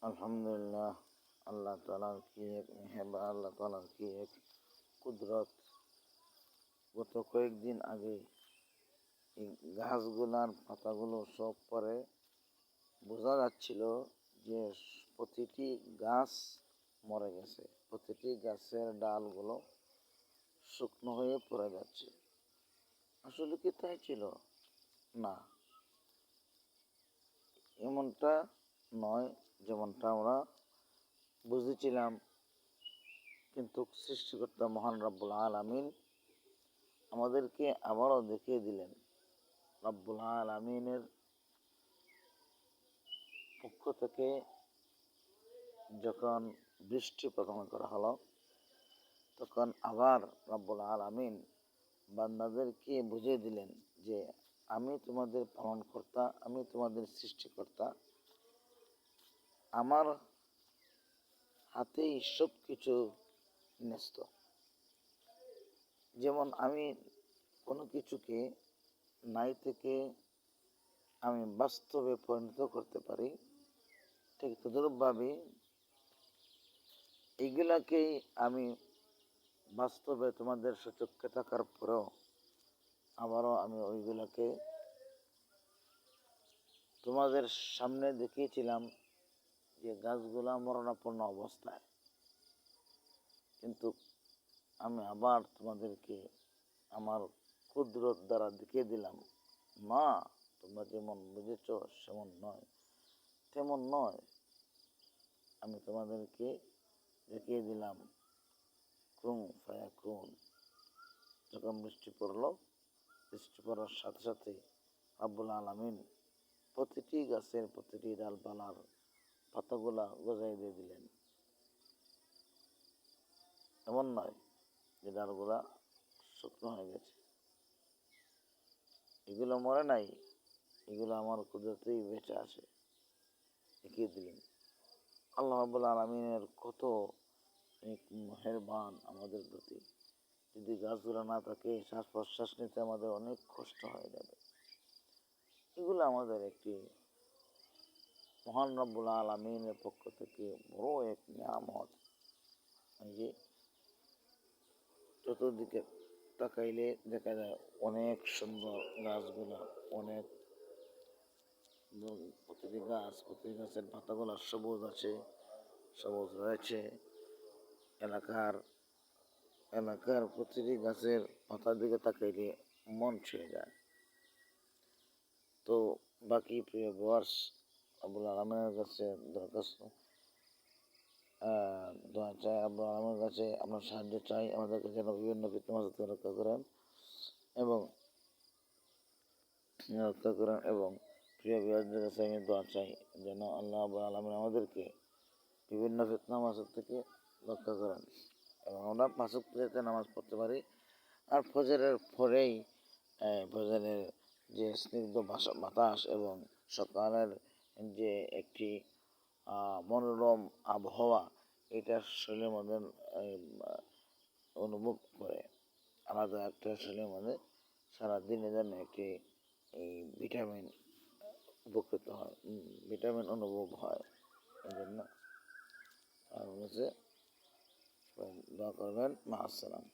আলহামদুলিল্লাহ, আল্লাহ তাআলার কি এক মেহেরবান, আল্লাহ তাআলার কি এক কুদরত। গত কয়েকদিন আগে এই গাছগুলার পাতাগুলো সব পরে বোঝা যাচ্ছিল যে প্রতিটি গাছ মরে গেছে, প্রতিটি গাছের ডালগুলো শুকনো হয়ে পড়ে যাচ্ছে। আসলে কি তাই ছিল? না, এমনটা নয় যেমনটা আমরা বুঝেছিলাম। কিন্তু সৃষ্টিকর্তা মহান রব্বুল আলামিন আমাদেরকে আবারও দেখিয়ে দিলেন। রব্বুল আলামিনের পক্ষ থেকে যখন বৃষ্টি প্রদান করা হলো, তখন আবার রব্বুল আলামিন বান্দাদেরকে বুঝিয়ে দিলেন যে আমি তোমাদের পালনকর্তা, আমি তোমাদের সৃষ্টিকর্তা, আমার হাতেই সব কিছু ন্যস্ত। যেমন আমি কোনো কিছুকে নাই থেকে আমি বাস্তবে পরিণত করতে পারি, ঠিক তদ্রূপভাবে এইগুলাকেই আমি বাস্তবে তোমাদের সচক্ষে থাকার পরেও আবারও আমি ওইগুলাকে তোমাদের সামনে দেখিয়েছিলাম যে গাছগুলা মরণাপন্ন অবস্থায়, কিন্তু আমি আবার তোমাদেরকে আমার কুদরত দ্বারা দেখিয়ে দিলাম, না তোমরা যেমন বুঝেছ সেমন নয়, তেমন নয়। আমি তোমাদেরকে দেখিয়ে দিলাম কুন ফায়াকুন। যখন বৃষ্টি পড়লো, বৃষ্টি পড়ার সাথে সাথে রব্বুল আলামিন প্রতিটি গাছের প্রতিটি ডালপালার পাতাগুলা গজাই দিয়ে দিলেন। এমন নয় যে ডালগুলা শুকনো হয়ে গেছে, এগুলো মরে নাই, এগুলো আমার কুদরতেই বেঁচে আছে, দেখিয়ে দিলেন। আল্লাহ রাব্বুল আলামিনের কত মেহেরবান আমাদের প্রতি। যদি গাছগুলো না থাকে, শ্বাস প্রশ্বাস নিতে আমাদের অনেক কষ্ট হয়ে যাবে। এগুলো আমাদের একটি মহান রব্বুল আলামিনের পক্ষ থেকে বড় এক নিয়ামত। এই যে চতুর্দিকে তাকাইলে দেখা যায় অনেক সুন্দর গাছগুলা, অনেক প্রতিটি গাছের পাতাগুলো সবুজ আছে, সবুজ রয়েছে। এলাকার প্রতিটি গাছের পাতার দিকে তাকাইলে মন ছুঁয়ে যায়। তো বাকি প্রিয় ভিউয়ার্স, আব্বুল আলমের কাছে দরখাস্ত, দোয়া চাই, আব্বুল আলমের কাছে আপনার সাহায্য চাই, আমাদেরকে যেন বিভিন্ন ফিতনা থেকে রক্ষা করেন এবং প্রিয় ভিউয়ার্সদের কাছে আমি দোয়া চাই যেন আল্লাহ রাব্বুল আলামিন আমাদেরকে বিভিন্ন ফিতনা মাসুদ থেকে রক্ষা করেন এবং আমরা 5 ওয়াক্ত যাতে নামাজ পড়তে পারি। আর ফজরের পরেই ফজরের যে স্নিগ্ধ বাতাস এবং সকালের যে একটি মনোরম আবহাওয়া, এটা শরীরের মধ্যে অনুভব করে, আলাদা একটা শরীরের মধ্যে সারাদিনের জন্য একটি এই ভিটামিন উপকৃত হয়, ভিটামিন অনুভব হয়। এই জন্য দোয়া করবেন। মা আসসালাম।